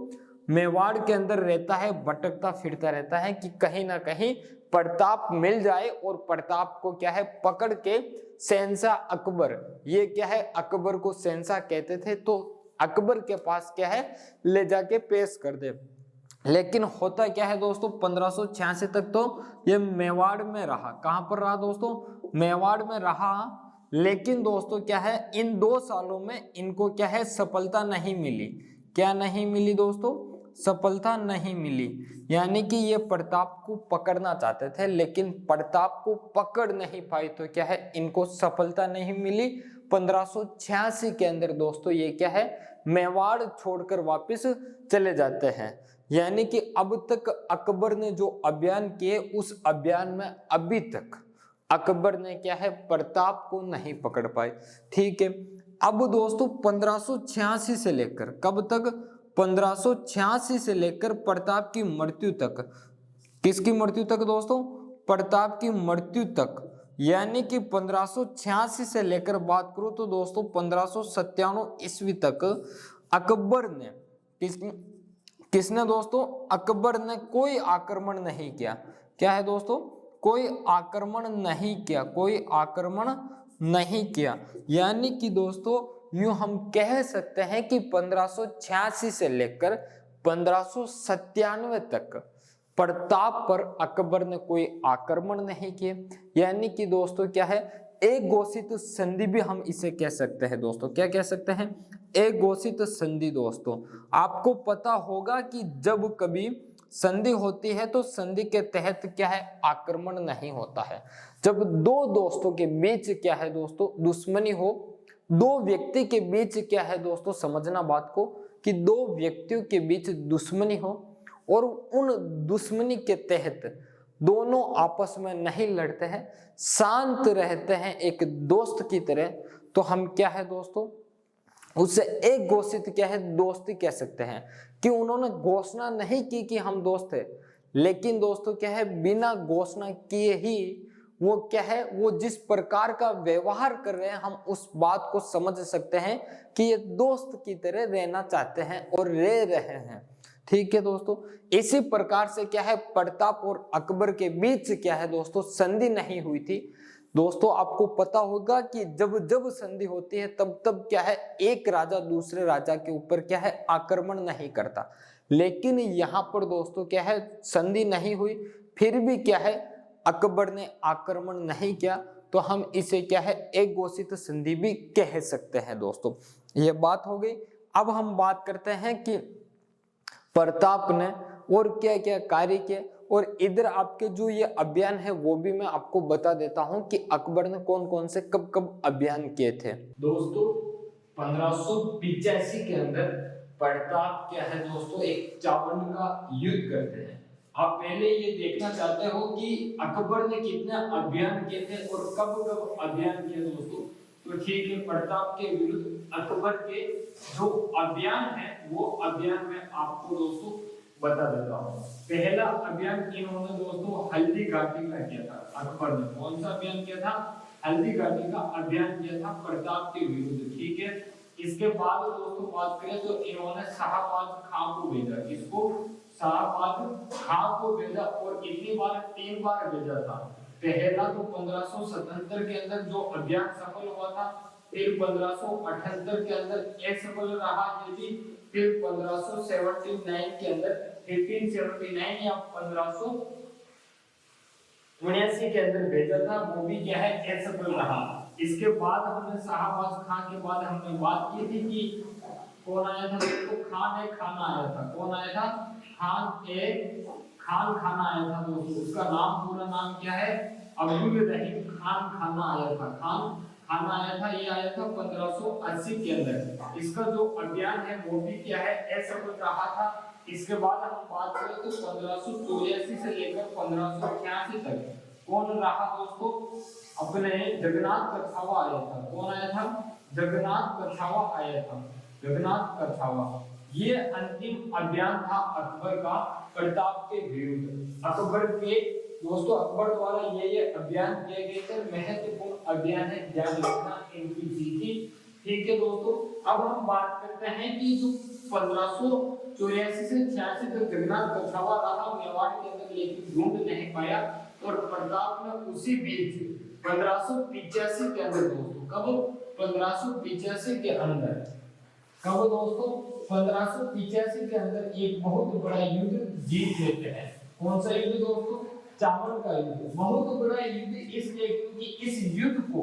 मेवाड़ के अंदर रहता है, भटकता फिरता रहता है कि कहीं ना कहीं प्रताप मिल जाए और प्रताप को क्या है पकड़ के शहंशाह अकबर, ये क्या है अकबर को शहंशाह कहते थे, तो अकबर के पास क्या है ले जाके पेश कर दे। लेकिन होता क्या है दोस्तों, 1586 तक तो ये मेवाड़ में रहा। कहां पर रहा दोस्तों, मेवाड़ में रहा। लेकिन दोस्तों क्या है, इन 2 सालों में इनको क्या है, सफलता नहीं मिली। क्या नहीं मिली दोस्तों, सफलता नहीं मिली। यानी कि ये प्रताप को पकड़ना चाहते थे, लेकिन प्रताप को पकड़ नहीं पाई, तो क्या है, इनको सफलता नहीं मिली। 1586 के अंदर दोस्तों ये क्या है, मेवाड़ छोड़कर वापस चले जाते हैं। यानी कि अब तक अकबर ने जो अभियान किए, उस अभियान में अभी तक अकबर ने क्या है, प्रताप को नहीं पकड़ पाए। ठीक है, अब दोस्तों 1586 से लेकर कब तक, 1586 से लेकर प्रताप की मृत्यु तक। किसकी मृत्यु तक दोस्तों, प्रताप की मृत्यु तक। यानी कि 1586 से लेकर बात करूं तो दोस्तों 1597 ईस्वी तक अकबर ने किसने दोस्तों, अकबर ने कोई आक्रमण नहीं किया। क्या है दोस्तों, कोई आक्रमण नहीं किया, कोई आक्रमण नहीं किया। यानी कि दोस्तों यूं हम कह सकते हैं कि 1586 से लेकर 1597 तक प्रताप पर अकबर ने कोई आक्रमण नहीं किए। यानी कि दोस्तों क्या है, एक घोषित संधि भी हम इसे कह सकते हैं दोस्तों। क्या कह सकते हैं, एक घोषित संधि। दोस्तों आपको पता होगा कि जब कभी संधि होती है तो संधि के तहत क्या है, आक्रमण नहीं होता है। जब 2 दोस्तों के बीच क्या है दोस्तों, दुश्मनी हो, 2 व्यक्ति के बीच क्या है दोस्तों, समझना बात को, कि 2 व्यक्तियों के बीच दुश्मनी हो और उन दुश्मनी के तहत दोनों आपस में नहीं लड़ते हैं, शांत रहते हैं एक दोस्त की तरह, तो हम क्या है दोस्तों, उससे एक घोषित क्या है, दोस्ती कह सकते हैं। कि उन्होंने घोषणा नहीं की कि हम दोस्त हैं, लेकिन दोस्तों क्या है, बिना घोषणा किए ही वो क्या है, वो जिस प्रकार का व्यवहार कर रहे हैं, हम उस बात को समझ सकते हैं कि ये दोस्त की तरह रहना चाहते हैं और रह रहे हैं। ठीक है दोस्तों, इसी प्रकार से क्या है, प्रताप और अकबर के बीच क्या है दोस्तों, संधि नहीं हुई थी। दोस्तों आपको पता होगा कि जब जब संधि होती है तब तब क्या है, एक राजा दूसरे राजा के ऊपर क्या है, आक्रमण नहीं करता। लेकिन यहाँ पर दोस्तों क्या है, संधि नहीं हुई, फिर भी क्या है, अकबर ने आक्रमण नहीं किया, तो हम इसे क्या है, एक घोषित संधि भी कह सकते हैं दोस्तों। ये बात हो गई। अब हम बात करते हैं कि प्रताप ने और क्या क्या कार्य किए, और इधर आपके जो ये अभियान है वो भी मैं आपको बता देता हूं कि अकबर ने कौन कौन से कब कब अभियान किए थे। दोस्तों 1585 के अंदर प्रताप क्या है दोस्तों, एक चावंड का युद्ध करते हैं। आप पहले ये देखना चाहते हो कि अकबर ने कितने अभियान किए थे और कब कब अभियान किए दोस्तों, तो ठीक है, प्रताप के विरुद्ध अकबर के जो अभियान है वो अभियान में आपको दोस्तों बता देता हूँ। पहला अभियान इन्होंने दोस्तों हल्दी घाटी का किया था। अकबर ने कौन सा अभियान किया था, हल्दी घाटी का अभियान किया था प्रताप के विरुद्ध। ठीक है, इसके बाद दोस्तों बात करें तो इन्होंने शाहबाज खां को भेजा। किसको, शाहबाज खां को भेजा, और कितनी बार, 3 बार भेजा था। पहला तो 1577 के अंदर जो अभियान सफल हुआ था, फिर 1578 के अंदर असफल रहा ये भी, फिर 1579 के अंदर 1579 या 1579 के अंदर भेजा था, वो भी क्या है, असफल रहा। इसके बाद हमने शाहबाज खां के बाद हमने बात की थी कि कौन आया था, तो खान ए खाना आया था। कौन आया था, खान ए खान खाना आया था दोस्तों। उसका नाम, पूरा नाम क्या है, अब्दुल रहीम खान खाना आया था। खान खाना आया था, ये आया था 1580 के अंदर। इसका जो अभियान है वो भी क्या है, असफल रहा था। इसके बाद हम बात करें तो 1584 से लेकर 1586 तक कौन रहा दोस्तों, अपने जगन्नाथ कछावा आया था। कौन आया था, जगन्नाथ कछावा आया था, जगन्नाथ कछावा। ये अंतिम अभियान था अकबर का प्रताप के विरुद्ध। अकबर के दोस्तों, अकबर द्वारा ये अभियान किए गए थे, महत्वपूर्ण अभियान है, ध्यान रखना इनकी चीज। ठीक है दोस्तों, अब हम बात करते हैं कि जो 1584 से 86 तक जगन्नाथ कछावा रहा मेवाड़ के अंदर, लेकिन ढूंढ नहीं पाया, और प्रताप ने उसी बीच 1585 के अंदर दोस्तों, कब, 1585 के अंदर, कब दोस्तों, 1585 के अंदर एक बहुत बड़ा युद्ध जीत लेते हैं। कौन सा युद्ध दोस्तों? चावल का युद्ध। बहुत बड़ा युद्ध इसलिए क्योंकि इस युद्ध को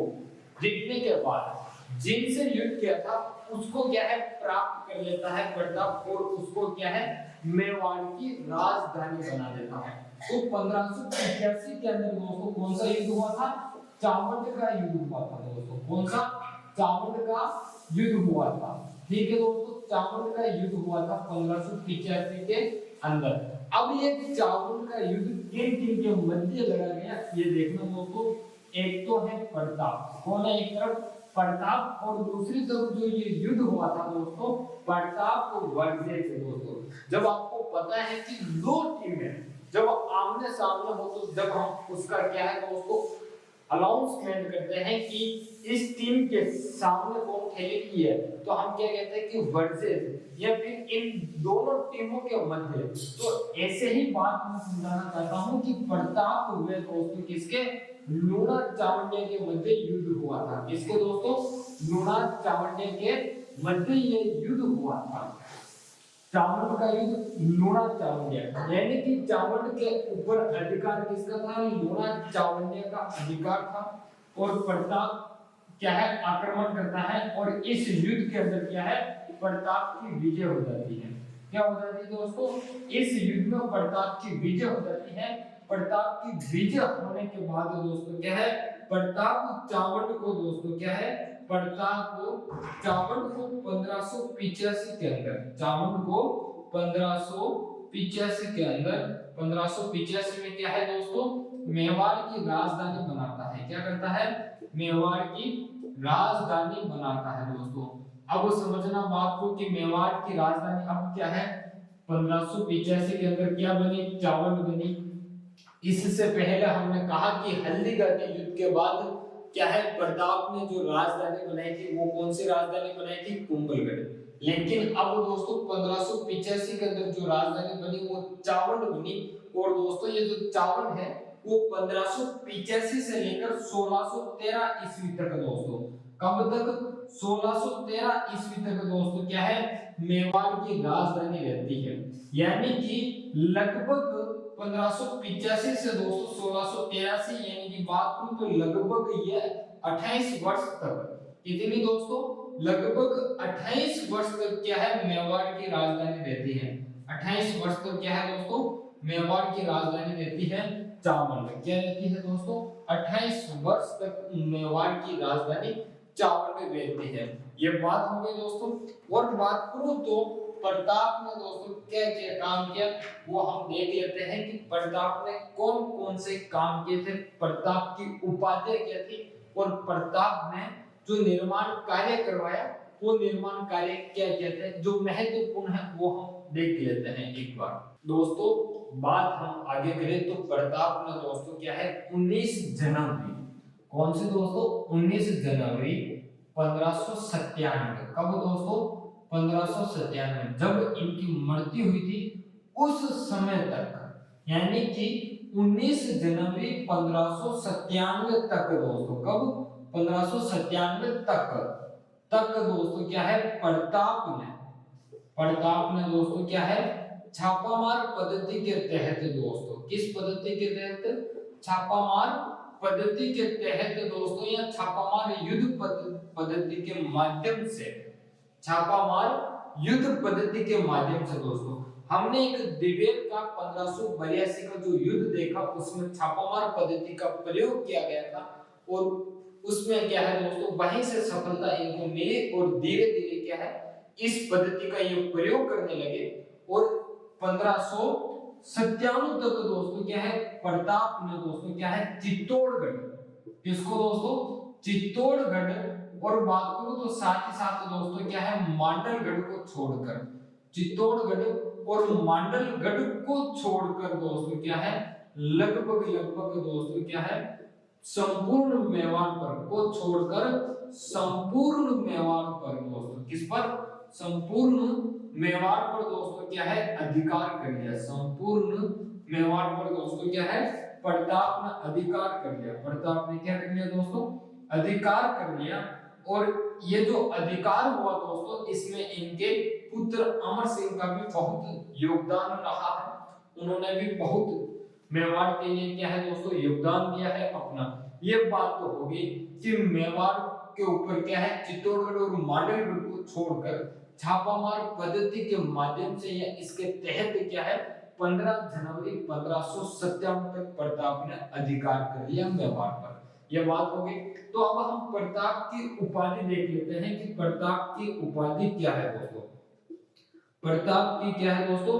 जीतने के बाद जिनसे युद्ध किया था उसको क्या है प्राप्त कर लेता है प्रताप, और उसको क्या है मेवाड़ की राजधानी बना देता है। तो 1585 के अंदर दोस्तों कौन सा युद्ध हुआ था? चावंड का युद्ध हुआ था दोस्तों। कौन सा? चावंड का युद्ध हुआ था। ठीक है दोस्तों, चावंड का युद्ध हुआ था 1585 के अंदर। अब ये चावंड का युद्ध किन किन के मध्य लड़ा गया ये देखना दोस्तों। एक तो है प्रताप, कौन है? एक तरफ प्रताप और दूसरी तरफ जो ये युद्ध हुआ था दोस्तों प्रताप और वर्जेस से दोस्तों। जब आपको पता है कि दो टीमें जब आमने सामने हो तो जब हम उसका क्या है दोस्तों अनाउंसमेंट करते हैं कि इस टीम के सामने कौन खेलेगी है, तो हम क्या कहते हैं कि वर्सेस या फिर इन दोनों टीमों के मध्य। तो ऐसे ही बात मैं समझाना चाहता हूं कि प्रताप हुए दोस्तों किसके? लूणा चावंडे के मध्य युद्ध हुआ था। किसके दोस्तों? लूणा चावंडे के मध्य ये युद्ध हुआ था। चावंड का युद्ध लूणा चावंडे, यानी कि चावंड के ऊपर अधिकार किसका था? लूणा चावंडे का अधिकार था। और प्रताप क्या है आक्रमण करता है और इस युद्ध के अंदर क्या है प्रताप की विजय हो जाती है। क्या हो जाती है दोस्तों? इस युद्ध में प्रताप की विजय हो जाती है। प्रताप की विजय होने के बाद दोस्तों क्या है प्रताप चावंड को दोस्तों क्या है प्रताप चावंड को 1585 के अंदर, चावंड को 1585 के अंदर 1585 में क्या है दोस्तों मेवाड़ की राजधानी बनाता है। क्या करता है? मेवाड़ की राजधानी बनाता है दोस्तों। अब समझना बात को कि मेवाड़ की राजधानी अब क्या है 1585 के अंदर क्या बनी? चावंड बनी। इससे पहले हमने कहा कि हल्दीघाटी युद्ध के बाद क्या है प्रताप ने जो राजधानी बनाई थी वो कौन सी राजधानी बनाई थी? कुंभलगढ़। लेकिन अब दोस्तों 1585 के अंदर जो राजधानी बनी वो चावंड बनी। और दोस्तों ये जो चावंड है वो 1585 से लेकर 1613 ईस्वी तक दोस्तों, कब तक? 1613 ईस्वी तक दोस्तों क्या है मेवाड़ की राजधानी रहती है। यानी कि लगभग 1585 से दोस्तों 1683 यानी कि बात करूं तो लगभग ये 28 वर्ष तक, कितनी दोस्तों? लगभग 28 वर्ष तक क्या है मेवाड़ की राजधानी रहती है। 28 वर्ष तक क्या है दोस्तों मेवाड़ की राजधानी रहती है चावंड। क्या रहती है दोस्तों? 28 वर्ष तक मेवाड़ की राजधानी चावंड रहती है। ये बात हो गई दोस्तों। और बात करूं तो प्रताप ने दोस्तों क्या क्या काम किया वो हम देख लेते हैं कि प्रताप ने कौन कौन से काम किए थे, प्रताप की उपाधियां क्या थी और प्रताप ने जो निर्माण कार्य करवाया वो निर्माण कार्य क्या क्या थे जो महत्वपूर्ण है वो हम देख लेते हैं एक बार। दोस्तों बात हम आगे करें तो प्रताप ने दोस्तों क्या है 19 जनवरी, कौन से दोस्तों? 19 जनवरी 1597। कब दोस्तों? 1597 जब इनकी मृत्यु हुई थी उस समय तक, यानी कि 19 जनवरी 1597 तक दोस्तों, कब? 1597 तक दोस्तों क्या है प्रताप ने दोस्तों क्या है छापामार पद्धति के तहत दोस्तों, किस पद्धति के तहत? छापामार पद्धति के तहत दोस्तों या छापामार युद्ध पद्धति के माध्यम से, छापामार युद्ध पद्धति के माध्यम से दोस्तों हमने एक दिवेल का 1582 का जो युद्ध देखा उसमें छापामार पद्धति का प्रयोग किया गया था और उसमें क्या है दोस्तों वहीं से सफलता इनको मिली और धीरे धीरे क्या है इस पद्धति का ये प्रयोग करने लगे। और 1597 तक दोस्तों क्या है प्रताप ने दोस्तों क्या है चित्तौड़गढ़, किसको दोस्तों? चित्तौड़गढ़। और बात करूं तो साथ ही साथ दोस्तों क्या है मांडलगढ़ को छोड़कर, चित्तौड़गढ़ और मांडलगढ़ को छोड़कर दोस्तों क्या है लगभग दोस्तों क्या है संपूर्ण मेवाड़ पर को छोड़कर संपूर्ण मेवाड़ पर दोस्तों, किस पर? संपूर्ण मेवाड़ पर दोस्तों क्या है अधिकार कर लिया। संपूर्ण मेवाड़ पर दोस्तों क्या है प्रताप ने अधिकार कर लिया। प्रताप ने क्या कर लिया दोस्तों? अधिकार कर लिया। और ये जो अधिकार हुआ दोस्तों, इसमें इनके पुत्र अमर सिंह का भी बहुत योगदान रहा है। उन्होंने भी बहुत मेवाड़ के लिए क्या है दोस्तों योगदान दिया है अपना। ये बात तो होगी कि मेवाड़ के ऊपर क्या है चित्तौड़गढ़ और मांडलगढ़ को छोड़कर छापामार पद्धति के माध्यम से या इसके तहत क्या है 15 जनवरी 1557 तक प्रताप ने अधिकार कर लिया मेवाड़ पर। यह बात हो गई। तो अब हम प्रताप की उपाधि देख लेते हैं कि प्रताप की उपाधि क्या है दोस्तों। प्रताप की क्या है दोस्तों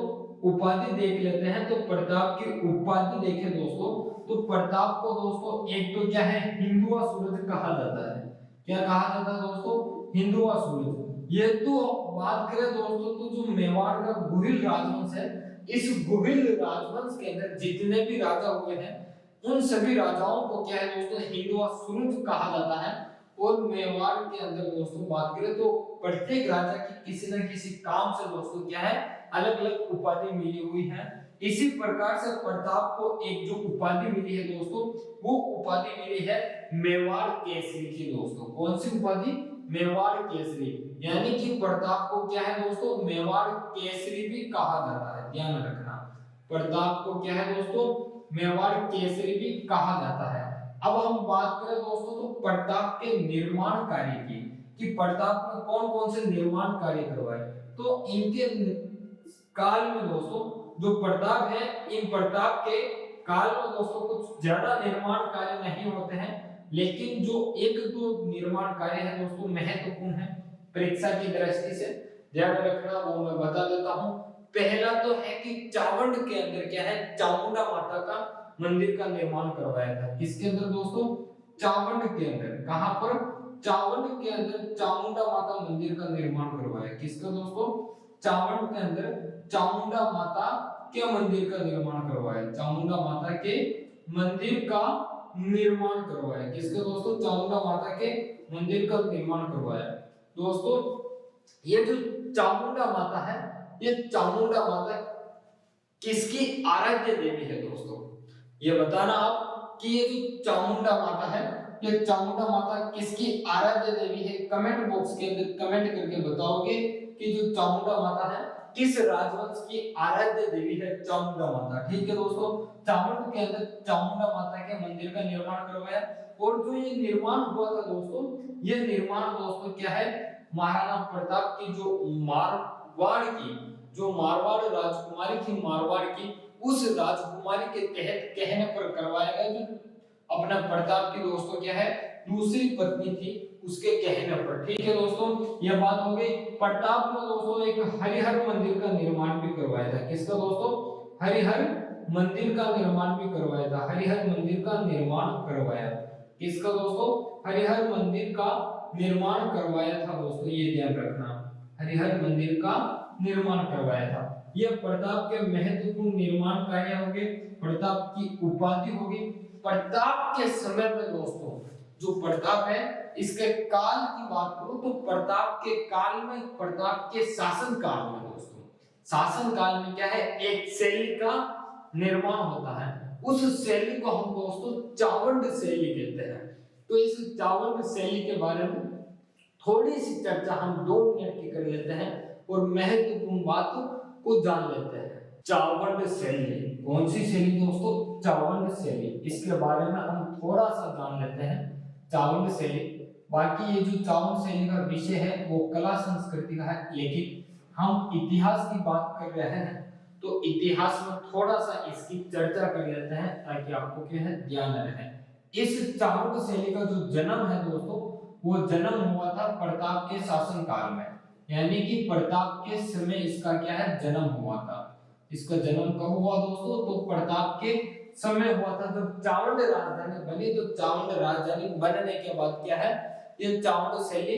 उपाधि देख लेते हैं। तो प्रताप की उपाधि देखें दोस्तों, तो प्रताप को दोस्तों एक तो क्या है हिंदुआ सूरज कहा जाता है। क्या कहा जाता है दोस्तों हिंदुआ सूरज। ये तो बात करें दोस्तों तो जो मेवाड़ का गुहिल राजवंश है, इस गुहिल राजवंश के अंदर जितने भी राजा हुए हैं उन सभी राजाओं को क्या है दोस्तों हिंदुआ सूरज कहा जाता है। और मेवाड़ के अंदर दोस्तों बात करें तो प्रत्येक राजा की किसी न किसी काम से दोस्तों क्या है अलग अलग उपाधि मिली हुई है। इसी प्रकार से प्रताप को एक जो उपाधि मिली है दोस्तों, वो उपाधि मिली है मेवाड़ केसरी की दोस्तों। कौन सी उपाधि मेवाड़ केसरी, यानी कि प्रताप को क्या है दोस्तों मेवाड़ केसरी भी कहा जाता है। ध्यान रखना प्रताप को क्या है दोस्तों मेवाड़ केसरी भी कहा जाता है। अब हम बात करें दोस्तों तो प्रताप के निर्माण कार्य की कि प्रताप ने कौन कौन से निर्माण कार्य करवाए। तो इनके काल में दोस्तों जो प्रताप है, इन प्रताप के काल में दोस्तों कुछ ज्यादा निर्माण कार्य नहीं होते हैं, लेकिन जो एक दो निर्माण कार्य है दोस्तों महत्वपूर्ण है परीक्षा की दृष्टि से। ध्यान रखना वो मैं बता देता हूं। पहला तो है कि चावंड के अंदर क्या है चामुंडा माता का मंदिर का निर्माण करवाया था। किसके अंदर दोस्तों चावंड के अंदर। कहां पर चावंड के अंदर चामुंडा माता मंदिर का निर्माण करवाया। किसका दोस्तों चावंड के अंदर चामुंडा माता के मंदिर का निर्माण करवाया। चामुंडा माता के मंदिर का निर्माण करवाया। किसका दोस्तों चामुंडा माता के मंदिर का निर्माण करवाया। दोस्तों ये जो चामुंडा माता है, ये चामुंडा माता किसकी आराध्य देवी है दोस्तों, ये बताना आप कि ये जो चामुंडा माता है, ये चामुंडा माता किसकी आराध्य देवी है। कमेंट बॉक्स के अंदर कमेंट करके बताओगे कि जो चामुंडा माता है किस राजवंश की आराध्य देवी है चामुंडा माता। ठीक है दोस्तों, चामुंड के अंदर चामुंडा माता के मंदिर का निर्माण करवाया। और जो ये निर्माण हुआ था दोस्तों, ये निर्माण दोस्तों क्या है महाराणा प्रताप की जो मारवाड़ की जो मारवाड़ राजकुमारी थी, मारवाड़ की उस राजकुमारी के तहत कहने पर करवाया गया। जो अपना प्रताप की दोस्तों क्या है दूसरी पत्नी थी उसके कहने पर। ठीक है दोस्तों, यह बात हो गई। प्रताप ने दोस्तों एक हरिहर मंदिर का निर्माण भी करवाया था। किसका दोस्तों हरिहर मंदिर का निर्माण भी करवाया था। हरिहर मंदिर का निर्माण करवाया। किसका दोस्तों हरिहर मंदिर का निर्माण करवाया था दोस्तों, ये ध्यान रखना हरिहर मंदिर का निर्माण करवाया था। यह प्रताप के महत्वपूर्ण निर्माण कार्य हो गए, प्रताप की उपाधि होगी। प्रताप के समय में दोस्तों जो प्रताप है इसके काल की बात करूं तो प्रताप के काल में, प्रताप के शासन काल में दोस्तों, शासन काल में क्या है एक शैली का निर्माण होता है। उस शैली को हम दोस्तों चावंड शैली कहते हैं। तो इस चावंड शैली के बारे में थोड़ी सी चर्चा हम 2 मिनट की कर लेते हैं और महत्वपूर्ण बात को जान लेते हैं। चावंड शैली कौन सी शैली दोस्तों चावंड शैली, इसके बारे में हम थोड़ा सा जान लेते हैं। चावंड शैली, बाकी ये जो चावंड शैली का विषय है वो कला संस्कृति का है, लेकिन हम इतिहास की बात कर रहे हैं तो इतिहास में थोड़ा सा इसकी चर्चा कर लेते हैं ताकि आपको क्या है ध्यान रहे। इस चावंड शैली का जो जन्म है दोस्तों वो जन्म हुआ था प्रताप के शासन काल में, यानी कि प्रताप के समय इसका क्या है जन्म हुआ था। इसका जन्म कब हुआ दोस्तों तो प्रताप के समय हुआ था जब चावंड राजधानी बनी। तो चावंड राजधानी बनने के बाद क्या है ये चावंड शैली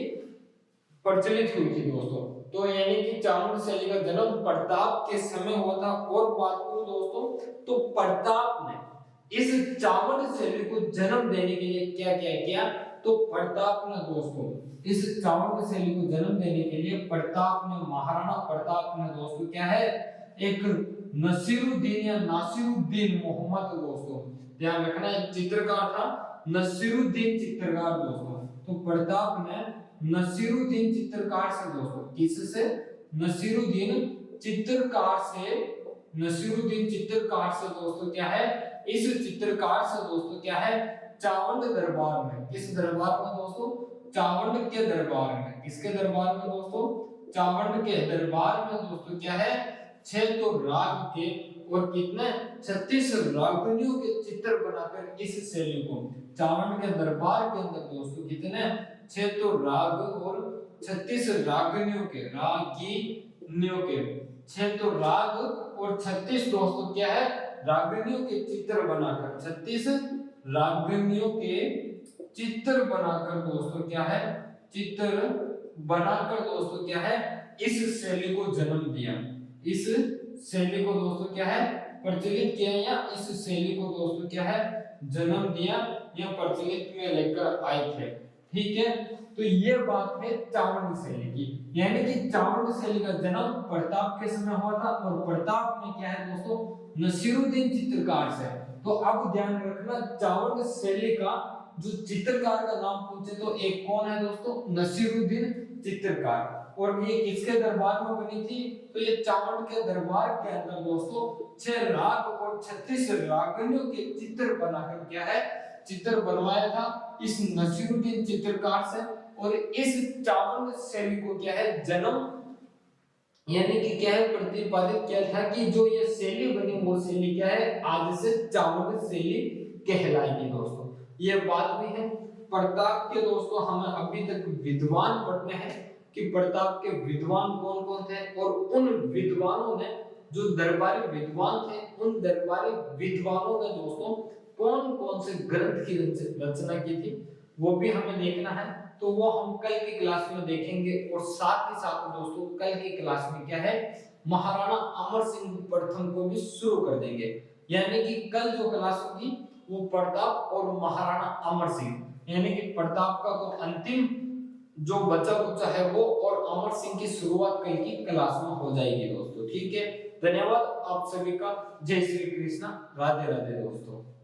प्रचलित हुई थी दोस्तों। तो यानी कि चावंड शैली का जन्म प्रताप के समय हुआ था। और बात करूं दोस्तों तो प्रताप ने इस चावंड शैली को जन्म देने के लिए क्या क्या किया, तो प्रताप ने दोस्तों इस चावंड शैली को जन्म देने के लिए प्रताप ने, महाराणा प्रताप ने दोस्तों क्या है एक नसीरुद्दीन या नासिरुद्दीन मोहम्मद दोस्तों, ध्यान रखना एक चित्रकार था नसीरुद्दीन चित्रकार दोस्तों। तो प्रताप ने नसीरुद्दीन चित्रकार से दोस्तों, किससे? नसीरुद्दीन चित्रकार से दोस्तों क्या है, इस चित्रकार से दोस्तों क्या है, चावंड दरबार में, किस दरबार में दोस्तों? चावंड के दरबार में। किसके दरबार में दोस्तों? चावंड के दरबार में दोस्तों क्या है, 6 तो राग के और कितने 36 रागनियों के चित्र बनाकर इस शैली को, चावंड के दरबार के अंदर दोस्तों कितने 6 तो राग और 36 रागनियों के 6 तो राग और 36 दोस्तों क्या है, रागनियों के चित्र बनाकर, 36 रागनियों के चित्र बनाकर दोस्तों क्या है, चित्र बनाकर दोस्तों क्या है, इस शैली को जन्म दिया। इस शैली को दोस्तों क्या है, प्रचलित किया, या इस शैली को दोस्तों क्या है, जन्म दिया या प्रचलित में लेकर आए थे। ठीक है, तो ये बात है चावंड शैली की, यानी कि चावंड शैली का जन्म प्रताप के समय हुआ था और प्रताप ने क्या है दोस्तों, नसीरुद्दीन चित्रकार से। तो अब ध्यान रखना, चावंड शैली का जो चित्रकार का नाम पूछे तो एक कौन है दोस्तों, नसीरुद्दीन चित्रकार। और ये किसके दरबार में बनी थी, तो ये चावंड के दरबार के अंदर दोस्तों 6 राग और 36 रागनियों के चित्र बनाकर क्या है, चित्र बनवाया था इस नसीरुद्दीन चित्रकार से। और इस चावंड शैली को क्या है, जन्म यानी कि क्या है, प्रतिपादित किया था कि जो ये शैली बनी वो शैली क्या है, आज से चावंड शैली कहलाएगी दोस्तों। ये बात भी है। प्रताप के दोस्तों हमें अभी तक विद्वान पढ़ने हैं कि प्रताप के विद्वान कौन कौन थे, और उन विद्वानों ने, जो दरबारी विद्वान थे, उन दरबारी विद्वानों ने दोस्तों कौन कौन से ग्रंथ की रचना की थी, वो भी हमें देखना है। तो वो हम कल की क्लास में देखेंगे। और साथ ही साथ दोस्तों कल की क्लास में क्या है, महाराणा अमर सिंह प्रथम को भी शुरू कर देंगे। यानी कि कल जो क्लास होगी वो प्रताप और महाराणा अमर सिंह, यानी कि प्रताप का तो अंतिम जो बचा कुचा है वो, और अमर सिंह की शुरुआत कल की क्लास में हो जाएगी दोस्तों। ठीक है, धन्यवाद आप सभी का। जय श्री कृष्णा, राधे राधे दोस्तों।